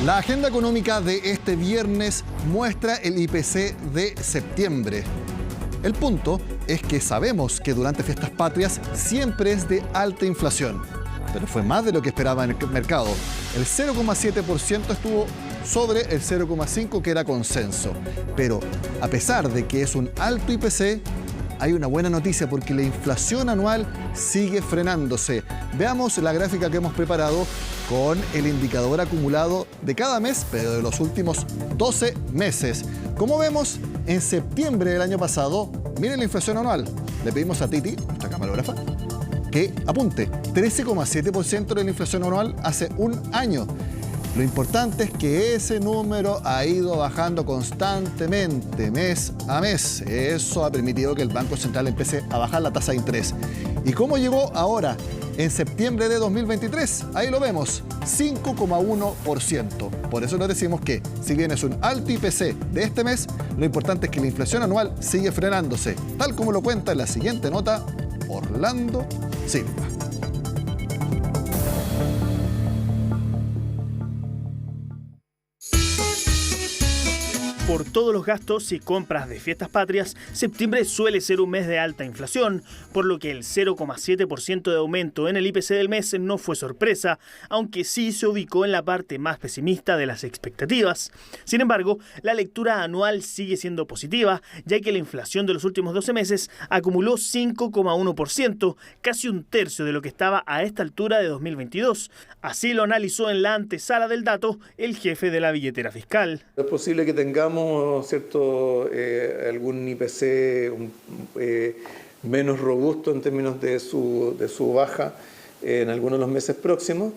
La agenda económica de este viernes muestra el IPC de septiembre. El punto es que sabemos que durante fiestas patrias siempre es de alta inflación, pero fue más de lo que esperaba en el mercado. El 0,7% estuvo sobre el 0,5% que era consenso. Pero a pesar de que es un alto IPC, hay una buena noticia porque la inflación anual sigue frenándose. Veamos la gráfica que hemos preparado con el indicador acumulado de cada mes, pero de los últimos 12 meses. Como vemos, en septiembre del año pasado, miren la inflación anual. Le pedimos a Titi, nuestra camarógrafa, que apunte 13,7% de la inflación anual hace un año. Lo importante es que ese número ha ido bajando constantemente, mes a mes. Eso ha permitido que el Banco Central empiece a bajar la tasa de interés. ¿Y cómo llegó ahora? En septiembre de 2023, ahí lo vemos, 5,1%. Por eso nos decimos que, si bien es un alto IPC de este mes, lo importante es que la inflación anual sigue frenándose, tal como lo cuenta en la siguiente nota Orlando Silva. Por todos los gastos y compras de fiestas patrias, septiembre suele ser un mes de alta inflación, por lo que el 0,7% de aumento en el IPC del mes no fue sorpresa, aunque sí se ubicó en la parte más pesimista de las expectativas. Sin embargo, la lectura anual sigue siendo positiva, ya que la inflación de los últimos 12 meses acumuló 5,1%, casi un tercio de lo que estaba a esta altura de 2022. Así lo analizó en la antesala del dato el jefe de la billetera fiscal. Es posible que tengamos algún IPC menos robusto en términos de su baja en algunos de los meses próximos,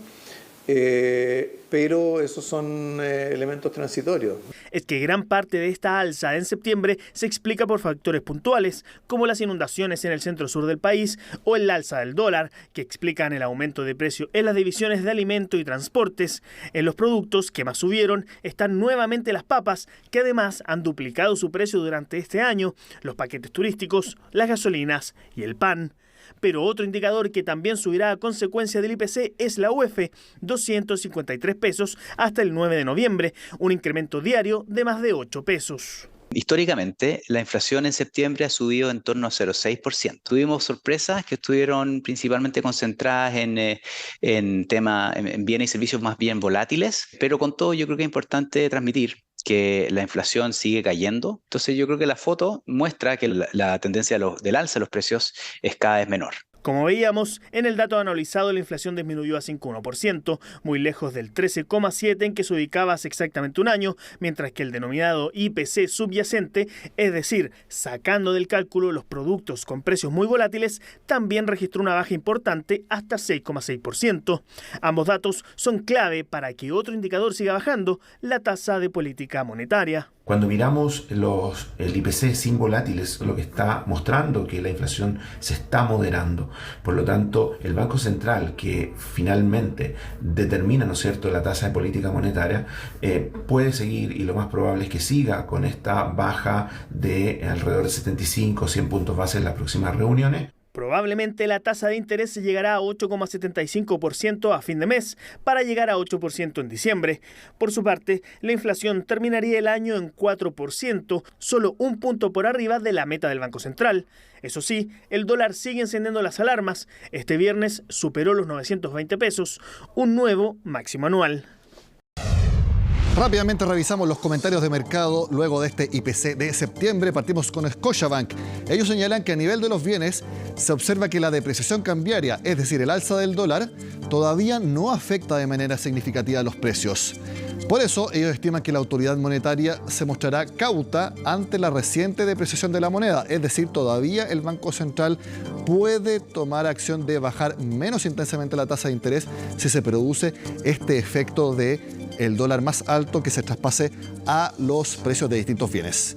pero esos son elementos transitorios. Es que gran parte de esta alza en septiembre se explica por factores puntuales, como las inundaciones en el centro-sur del país o el alza del dólar, que explican el aumento de precio en las divisiones de alimento y transportes. En los productos que más subieron están nuevamente las papas, que además han duplicado su precio durante este año, los paquetes turísticos, las gasolinas y el pan. Pero otro indicador que también subirá a consecuencia del IPC es la UF, 253 pesos hasta el 9 de noviembre, un incremento diario de más de 8 pesos. Históricamente, la inflación en septiembre ha subido en torno a 0,6%. Tuvimos sorpresas que estuvieron principalmente concentradas en bienes y servicios más bien volátiles, pero con todo yo creo que es importante transmitir que la inflación sigue cayendo. Entonces yo creo que la foto muestra que la tendencia del alza de los precios es cada vez menor. Como veíamos, en el dato analizado la inflación disminuyó a 5,1%, muy lejos del 13,7% en que se ubicaba hace exactamente un año, mientras que el denominado IPC subyacente, es decir, sacando del cálculo los productos con precios muy volátiles, también registró una baja importante hasta 6,6%. Ambos datos son clave para que otro indicador siga bajando, la tasa de política monetaria. Cuando miramos el IPC sin volátiles, lo que está mostrando que la inflación se está moderando. Por lo tanto, el Banco Central, que finalmente determina, ¿no es cierto?, la tasa de política monetaria, puede seguir, y lo más probable es que siga con esta baja de alrededor de 75 o 100 puntos base en las próximas reuniones. Probablemente la tasa de interés llegará a 8,75% a fin de mes, para llegar a 8% en diciembre. Por su parte, la inflación terminaría el año en 4%, solo un punto por arriba de la meta del Banco Central. Eso sí, el dólar sigue encendiendo las alarmas. Este viernes superó los 920 pesos, un nuevo máximo anual. Rápidamente revisamos los comentarios de mercado luego de este IPC de septiembre. Partimos con Scotiabank. Ellos señalan que a nivel de los bienes se observa que la depreciación cambiaria, es decir, el alza del dólar, todavía no afecta de manera significativa los precios. Por eso, ellos estiman que la autoridad monetaria se mostrará cauta ante la reciente depreciación de la moneda. Es decir, todavía el Banco Central puede tomar acción de bajar menos intensamente la tasa de interés si se produce este efecto de el dólar más alto que se traspase a los precios de distintos bienes.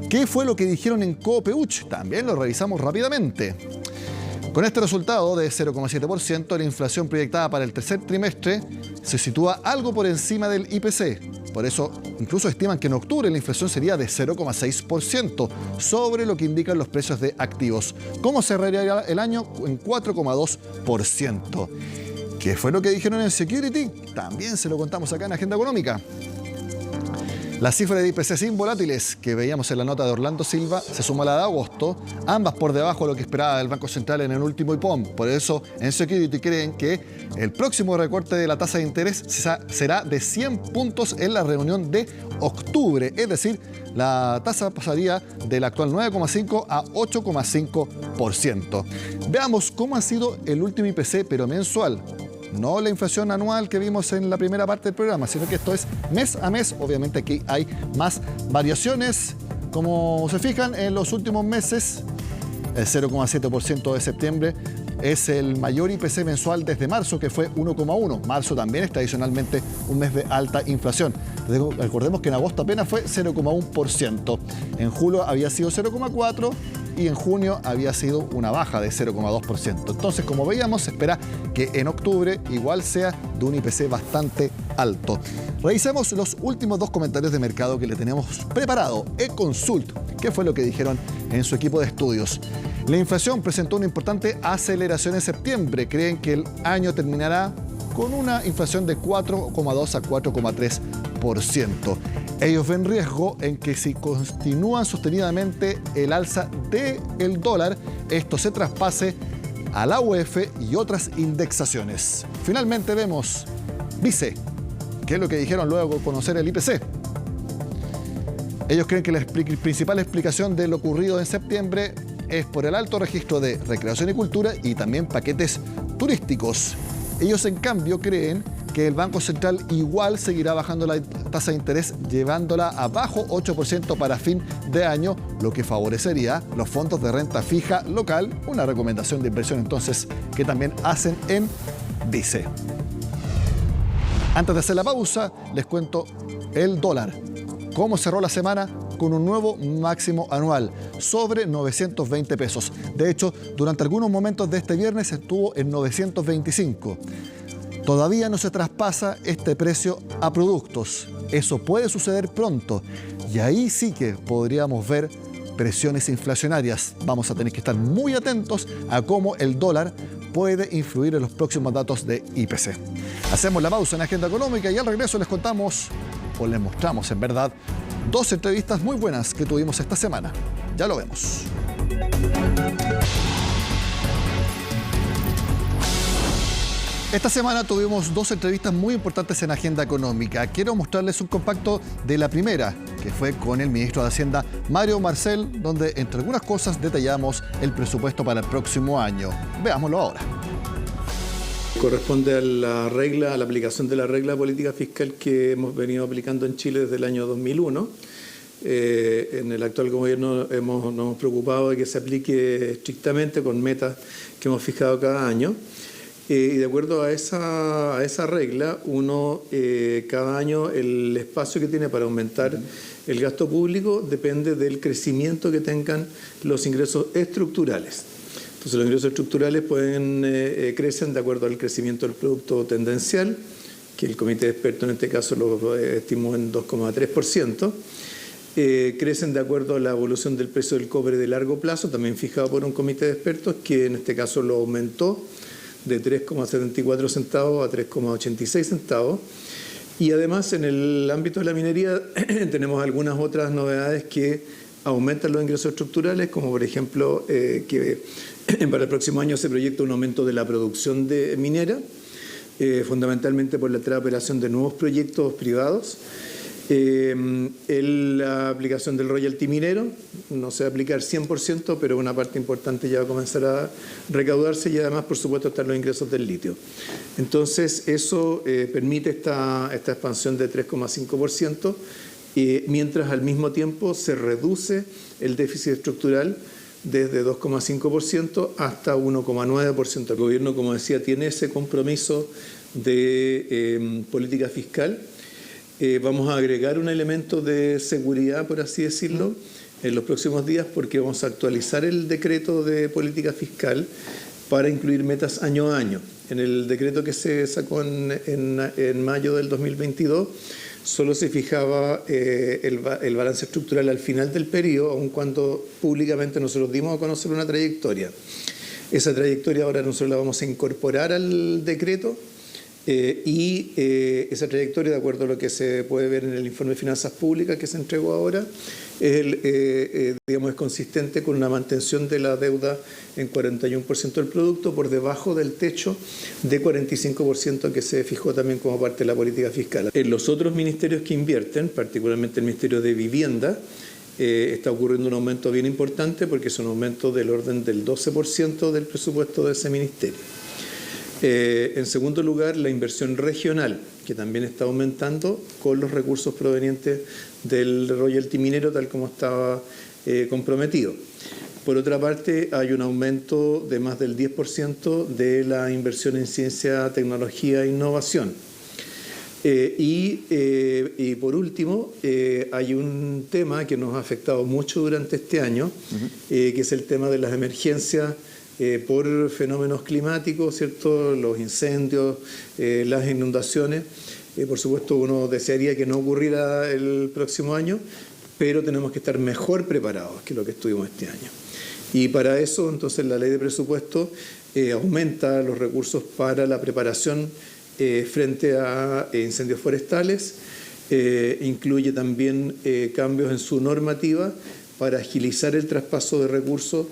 ¿Qué fue lo que dijeron en Copeuch? También lo revisamos rápidamente. Con este resultado de 0,7%, la inflación proyectada para el tercer trimestre se sitúa algo por encima del IPC. Por eso, incluso estiman que en octubre la inflación sería de 0,6%, sobre lo que indican los precios de activos. ¿Cómo cerraría el año? En 4,2%. ¿Qué fue lo que dijeron en Security? También se lo contamos acá en Agenda Económica. La cifra de IPC sin volátiles que veíamos en la nota de Orlando Silva se suma a la de agosto, ambas por debajo de lo que esperaba el Banco Central en el último IPOM. Por eso, en Security creen que el próximo recorte de la tasa de interés será de 100 puntos en la reunión de octubre. Es decir, la tasa pasaría del actual 9,5 a 8,5%. Veamos cómo ha sido el último IPC, pero mensual. No la inflación anual que vimos en la primera parte del programa, sino que esto es mes a mes. Obviamente aquí hay más variaciones. Como se fijan, en los últimos meses, el 0,7% de septiembre es el mayor IPC mensual desde marzo, que fue 1,1. Marzo también es tradicionalmente un mes de alta inflación. Recordemos que en agosto apenas fue 0,1%. En julio había sido 0,4%. Y en junio había sido una baja de 0,2%. Entonces, como veíamos, se espera que en octubre igual sea de un IPC bastante alto. Revisemos los últimos dos comentarios de mercado que le tenemos preparado. eConsult, ¿qué fue lo que dijeron en su equipo de estudios? La inflación presentó una importante aceleración en septiembre. Creen que el año terminará con una inflación de 4,2 a 4,3%. Ellos ven riesgo en que si continúan sostenidamente el alza del dólar, esto se traspase a la UF y otras indexaciones. Finalmente vemos Vice, que es lo que dijeron luego de conocer el IPC. Ellos creen que la principal explicación de lo ocurrido en septiembre es por el alto registro de recreación y cultura y también paquetes turísticos. Ellos, en cambio, creen que el Banco Central igual seguirá bajando la tasa de interés, llevándola a bajo 8% para fin de año, lo que favorecería los fondos de renta fija local, una recomendación de inversión entonces que también hacen en Vice. Antes de hacer la pausa, les cuento el dólar. ¿Cómo cerró la semana? Con un nuevo máximo anual, sobre 920 pesos. De hecho, durante algunos momentos de este viernes estuvo en 925. Todavía no se traspasa este precio a productos. Eso puede suceder pronto y ahí sí que podríamos ver presiones inflacionarias. Vamos a tener que estar muy atentos a cómo el dólar puede influir en los próximos datos de IPC. Hacemos la pausa en Agenda Económica y al regreso les contamos, o les mostramos en verdad, dos entrevistas muy buenas que tuvimos esta semana. Ya lo vemos. Esta semana tuvimos dos entrevistas muy importantes en Agenda Económica. Quiero mostrarles un compacto de la primera, que fue con el ministro de Hacienda, Mario Marcel, donde, entre algunas cosas, detallamos el presupuesto para el próximo año. Veámoslo ahora. Corresponde a la aplicación de la regla de política fiscal que hemos venido aplicando en Chile desde el año 2001. En el actual gobierno nos hemos preocupado de que se aplique estrictamente con metas que hemos fijado cada año. Y de acuerdo a esa regla, cada año el espacio que tiene para aumentar el gasto público depende del crecimiento que tengan los ingresos estructurales. Entonces los ingresos estructurales crecen de acuerdo al crecimiento del producto tendencial, que el comité de expertos en este caso lo estimó en 2,3%. Crecen de acuerdo a la evolución del precio del cobre de largo plazo, también fijado por un comité de expertos, que en este caso lo aumentó de 3,74 centavos a 3,86 centavos. Y además en el ámbito de la minería tenemos algunas otras novedades que aumentan los ingresos estructurales, como por ejemplo que para el próximo año se proyecta un aumento de la producción de minera, fundamentalmente por la entrada de operación de nuevos proyectos privados. La aplicación del royalty minero no se va a aplicar 100%, pero una parte importante ya va a comenzar a recaudarse y además, por supuesto, están los ingresos del litio. Entonces, eso permite esta expansión de 3,5%, mientras al mismo tiempo se reduce el déficit estructural desde 2,5% hasta 1,9%. El gobierno, como decía, tiene ese compromiso de política fiscal. Vamos a agregar un elemento de seguridad, por así decirlo, en los próximos días, porque vamos a actualizar el decreto de política fiscal para incluir metas año a año. En el decreto que se sacó en mayo del 2022, solo se fijaba el balance estructural al final del periodo, aun cuando públicamente nosotros dimos a conocer una trayectoria. Esa trayectoria ahora nosotros la vamos a incorporar al decreto esa trayectoria, de acuerdo a lo que se puede ver en el informe de finanzas públicas que se entregó ahora, es consistente con una mantención de la deuda en 41% del producto, por debajo del techo de 45% que se fijó también como parte de la política fiscal. En los otros ministerios que invierten, particularmente el Ministerio de Vivienda, está ocurriendo un aumento bien importante, porque es un aumento del orden del 12% del presupuesto de ese ministerio. En segundo lugar, la inversión regional, que también está aumentando con los recursos provenientes del royalty minero, tal como estaba comprometido. Por otra parte, hay un aumento de más del 10% de la inversión en ciencia, tecnología e innovación. Y por último, hay un tema que nos ha afectado mucho durante este año, que es el tema de las emergencias por fenómenos climáticos, ¿cierto? Los incendios, las inundaciones. Por supuesto, uno desearía que no ocurriera el próximo año, pero tenemos que estar mejor preparados que lo que estuvimos este año. Y para eso, entonces, la ley de presupuesto aumenta los recursos para la preparación frente a incendios forestales, incluye también cambios en su normativa para agilizar el traspaso de recursos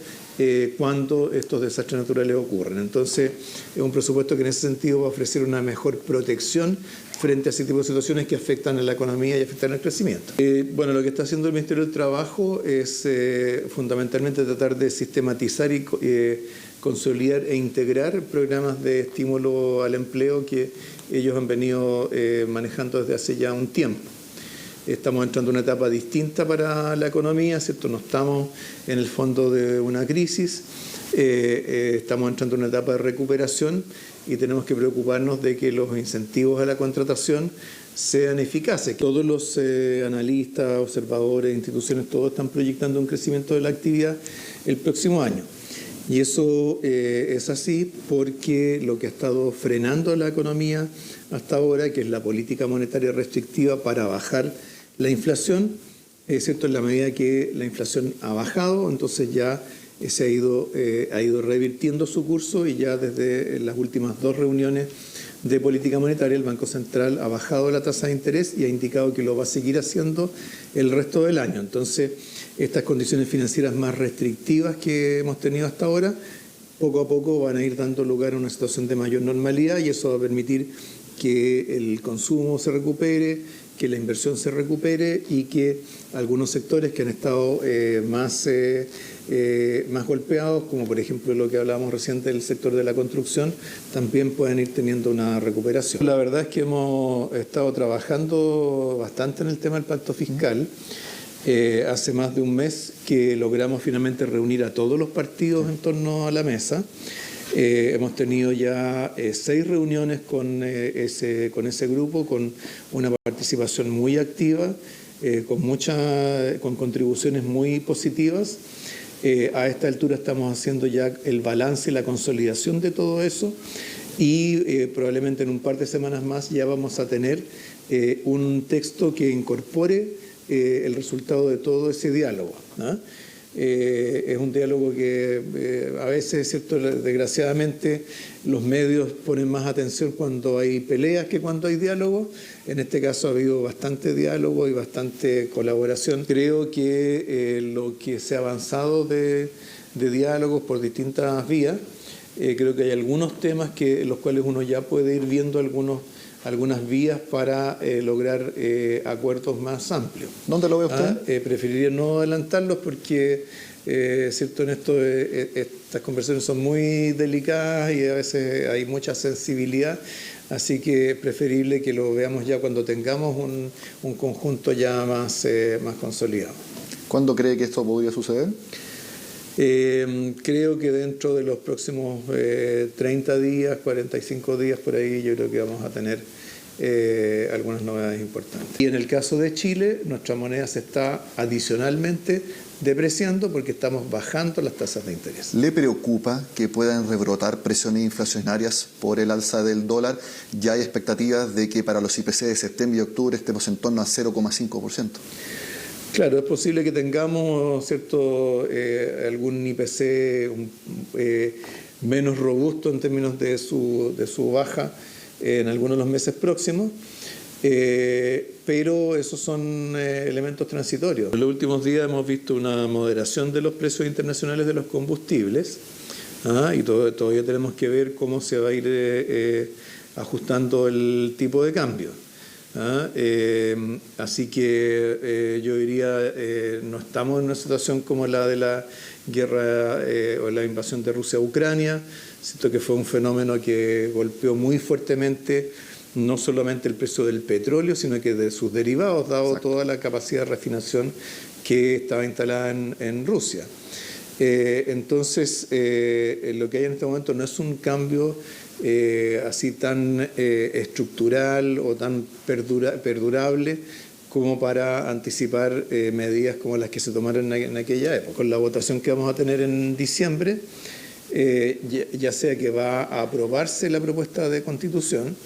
cuando estos desastres naturales ocurren. Entonces, es un presupuesto que en ese sentido va a ofrecer una mejor protección frente a ese tipo de situaciones que afectan a la economía y afectan al crecimiento. Bueno, lo que está haciendo el Ministerio del Trabajo es fundamentalmente tratar de sistematizar y consolidar e integrar programas de estímulo al empleo que ellos han venido manejando desde hace ya un tiempo. Estamos entrando en una etapa distinta para la economía, ¿cierto? No estamos en el fondo de una crisis, estamos entrando en una etapa de recuperación y tenemos que preocuparnos de que los incentivos a la contratación sean eficaces. Todos los analistas, observadores, instituciones, todos están proyectando un crecimiento de la actividad el próximo año. Y eso es así porque lo que ha estado frenando la economía hasta ahora, que es la política monetaria restrictiva para bajar la inflación, ¿cierto? En la medida que la inflación ha bajado, entonces ya se ha ido revirtiendo su curso, y ya desde las últimas 2 reuniones de política monetaria el Banco Central ha bajado la tasa de interés y ha indicado que lo va a seguir haciendo el resto del año. Entonces, estas condiciones financieras más restrictivas que hemos tenido hasta ahora, poco a poco van a ir dando lugar a una situación de mayor normalidad, y eso va a permitir que el consumo se recupere, que la inversión se recupere, y que algunos sectores que han estado más golpeados, como por ejemplo lo que hablábamos recién del sector de la construcción, también puedan ir teniendo una recuperación. La verdad es que hemos estado trabajando bastante en el tema del pacto fiscal. Hace más de un mes que logramos finalmente reunir a todos los partidos en torno a la mesa. Hemos tenido ya 6 reuniones con ese grupo, con una participación muy activa, con contribuciones muy positivas. A esta altura estamos haciendo ya el balance y la consolidación de todo eso, y probablemente en un par de semanas más ya vamos a tener un texto que incorpore el resultado de todo ese diálogo, ¿no? Es un diálogo que a veces, ¿cierto?, desgraciadamente los medios ponen más atención cuando hay peleas que cuando hay diálogo. En este caso ha habido bastante diálogo y bastante colaboración. Creo que lo que se ha avanzado de diálogos por distintas vías, creo que hay algunos temas en los cuales uno ya puede ir viendo algunas vías para lograr acuerdos más amplios. ¿Dónde lo ve usted? Preferiría no adelantarlos porque, cierto, en estas conversaciones son muy delicadas y a veces hay mucha sensibilidad, así que es preferible que lo veamos ya cuando tengamos un conjunto ya más consolidado. ¿Cuándo cree que esto podría suceder? Creo que dentro de los próximos 30 días, 45 días por ahí, yo creo que vamos a tener algunas novedades importantes. Y en el caso de Chile, nuestra moneda se está adicionalmente depreciando porque estamos bajando las tasas de interés. ¿Le preocupa que puedan rebrotar presiones inflacionarias por el alza del dólar? Ya hay expectativas de que para los IPC de septiembre y octubre estemos en torno a 0,5%. Claro, es posible que tengamos, ¿cierto?, algún IPC menos robusto en términos de su baja en algunos de los meses próximos. Pero esos son elementos transitorios. En los últimos días hemos visto una moderación de los precios internacionales de los combustibles, y todavía tenemos que ver cómo se va a ir ajustando el tipo de cambio. Así que yo diría, no estamos en una situación como la de la guerra o la invasión de Rusia a Ucrania. Siento que fue un fenómeno que golpeó muy fuertemente no solamente el precio del petróleo, sino que de sus derivados, dado toda la capacidad de refinación que estaba instalada en Rusia. Entonces, lo que hay en este momento no es un cambio así tan estructural o tan perdurable como para anticipar medidas como las que se tomaron en aquella época. Con la votación que vamos a tener en diciembre, ya sea que va a aprobarse la propuesta de constitución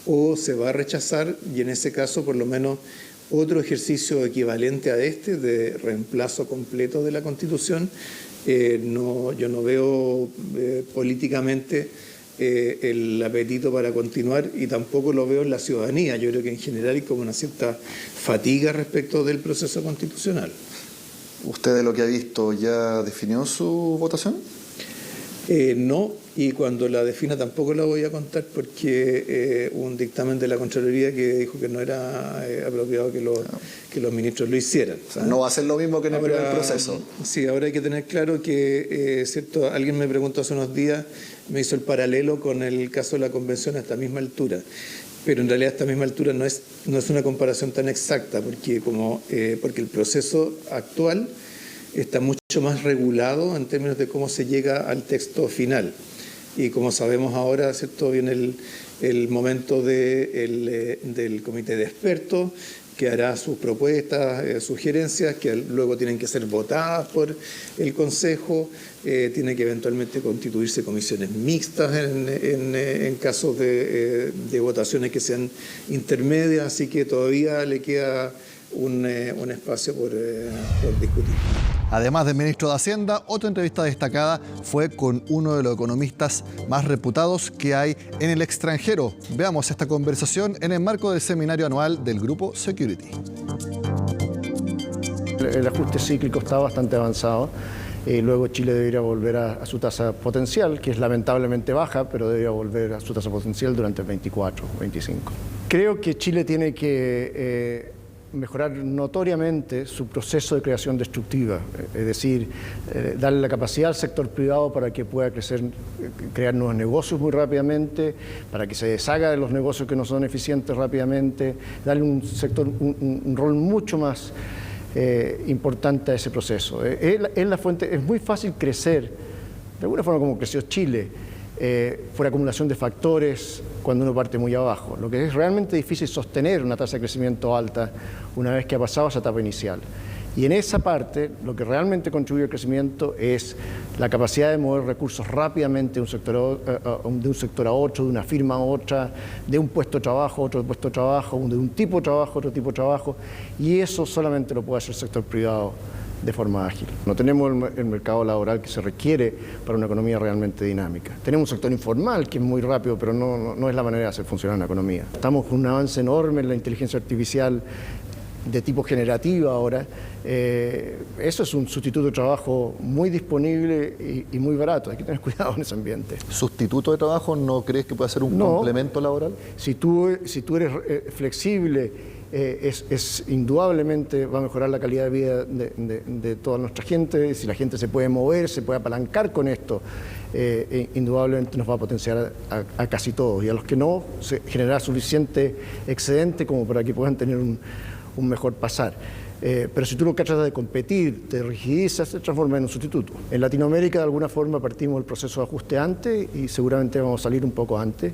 o se va a rechazar, y en ese caso por lo menos otro ejercicio equivalente a este de reemplazo completo de la Constitución, yo no veo políticamente el apetito para continuar, y tampoco lo veo en la ciudadanía. Yo creo que en general hay como una cierta fatiga respecto del proceso constitucional. ¿Usted de lo que ha visto ya definió su votación? No, y cuando la defina tampoco la voy a contar, porque hubo un dictamen de la Contraloría que dijo que no era apropiado que los ministros lo hicieran. O sea, no va a ser lo mismo que en el primer proceso. Sí, ahora hay que tener claro que, cierto, alguien me preguntó hace unos días, me hizo el paralelo con el caso de la Convención a esta misma altura. Pero en realidad a esta misma altura no es una comparación tan exacta, porque el proceso actual está mucho más regulado en términos de cómo se llega al texto final. Y como sabemos ahora, ¿cierto?, viene el momento del comité de expertos, que hará sus propuestas, sugerencias, que luego tienen que ser votadas por el Consejo, tiene que eventualmente constituirse comisiones mixtas en casos de votaciones que sean intermedias, así que todavía le queda un espacio por discutir. Además del ministro de Hacienda, otra entrevista destacada fue con uno de los economistas más reputados que hay en el extranjero. Veamos esta conversación en el marco del seminario anual del Grupo Security. El ajuste cíclico está bastante avanzado. Luego Chile debería volver a su tasa potencial, que es lamentablemente baja, pero debería volver a su tasa potencial durante el 24, 25. Creo que Chile tiene que mejorar notoriamente su proceso de creación destructiva, es decir, darle la capacidad al sector privado para que pueda crear nuevos negocios muy rápidamente, para que se deshaga de los negocios que no son eficientes rápidamente, darle un rol mucho más importante a ese proceso. Es la fuente, es muy fácil crecer, de alguna forma como creció Chile, por acumulación de factores cuando uno parte muy abajo. Lo que es realmente difícil es sostener una tasa de crecimiento alta una vez que ha pasado esa etapa inicial. Y en esa parte, lo que realmente contribuye al crecimiento es la capacidad de mover recursos rápidamente de un sector a otro, de una firma a otra, de un puesto de trabajo a otro puesto de trabajo, de un tipo de trabajo a otro tipo de trabajo, y eso solamente lo puede hacer el sector privado de forma ágil. No tenemos el mercado laboral que se requiere para una economía realmente dinámica. Tenemos un sector informal que es muy rápido, pero no es la manera de hacer funcionar una economía. Estamos con un avance enorme en la inteligencia artificial de tipo generativo ahora. Eso es un sustituto de trabajo muy disponible y muy barato. Hay que tener cuidado en ese ambiente. ¿Sustituto de trabajo no crees que pueda ser un complemento laboral? Si tú eres flexible, indudablemente va a mejorar la calidad de vida de toda nuestra gente. Si la gente se puede mover, se puede apalancar con esto, indudablemente nos va a potenciar a casi todos. Y a los que no, se generará suficiente excedente como para que puedan tener un mejor pasar. Pero si tú lo que tratas de competir, te rigidizas, se transforma en un sustituto. En Latinoamérica, de alguna forma, partimos el proceso de ajuste antes y seguramente vamos a salir un poco antes.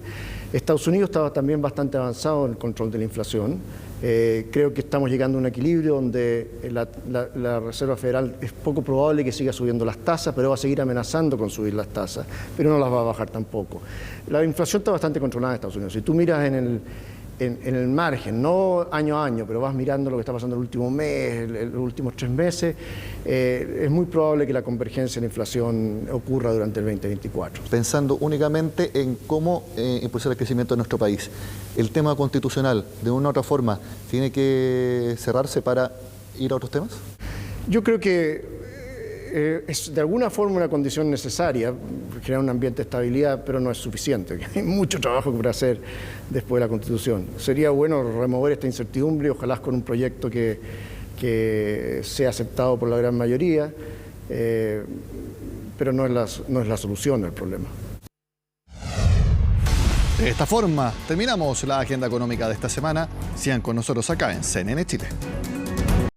Estados Unidos estaba también bastante avanzado en el control de la inflación. Creo que estamos llegando a un equilibrio donde la Reserva Federal es poco probable que siga subiendo las tasas, pero va a seguir amenazando con subir las tasas, pero no las va a bajar tampoco. La inflación está bastante controlada en Estados Unidos. Si tú miras en el margen, no año a año, pero vas mirando lo que está pasando el último mes, los últimos 3 meses, es muy probable que la convergencia en la inflación ocurra durante el 2024. Pensando únicamente en cómo impulsar el crecimiento de nuestro país, ¿el tema constitucional de una u otra forma tiene que cerrarse para ir a otros temas? Yo creo que es de alguna forma una condición necesaria, crear un ambiente de estabilidad, pero no es suficiente. Hay mucho trabajo por hacer después de la Constitución. Sería bueno remover esta incertidumbre, ojalá con un proyecto que sea aceptado por la gran mayoría, pero no es la solución al problema. De esta forma, terminamos la agenda económica de esta semana. Sigan con nosotros acá en CNN Chile.